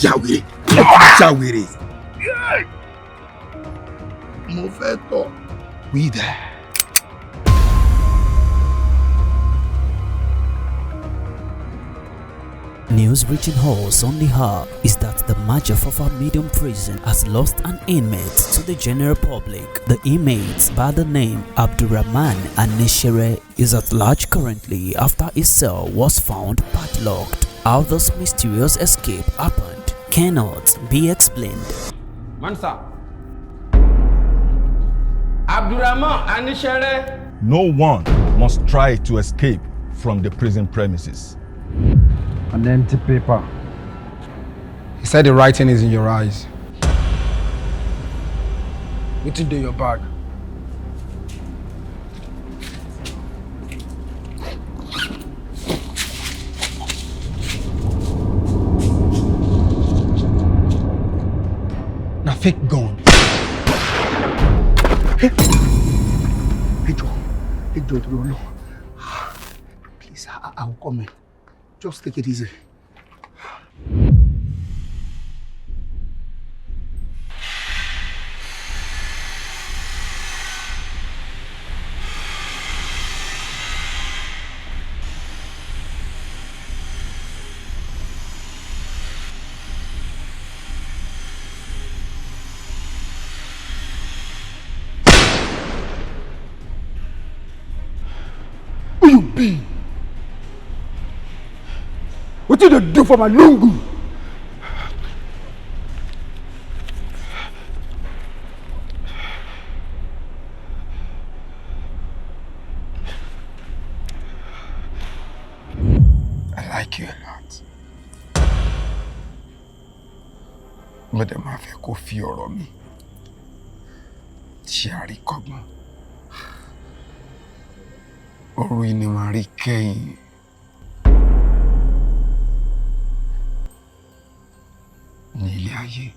Yawere. Mo fẹ́ tọ̀. We there. News reaching us on the hub is that the Majafafa Medium Prison has lost an inmate to the general public. The inmate, by the name Abdurrahman Anishere, is at large currently after his cell was found padlocked. How this mysterious escape happened cannot be explained. Mansa. Abdurrahman Anishere. No one must try to escape from the prison premises. An empty paper. He said the writing is in your eyes. What do your bag? Na fake gun. Hey Joe, no. Please, I will come in. Just take it easy. Who you be? What did you do for my lungu? I like you a lot. But the mafia go fear on me. Shari Kogma. Oruini Marie Kane. Nílé ayé.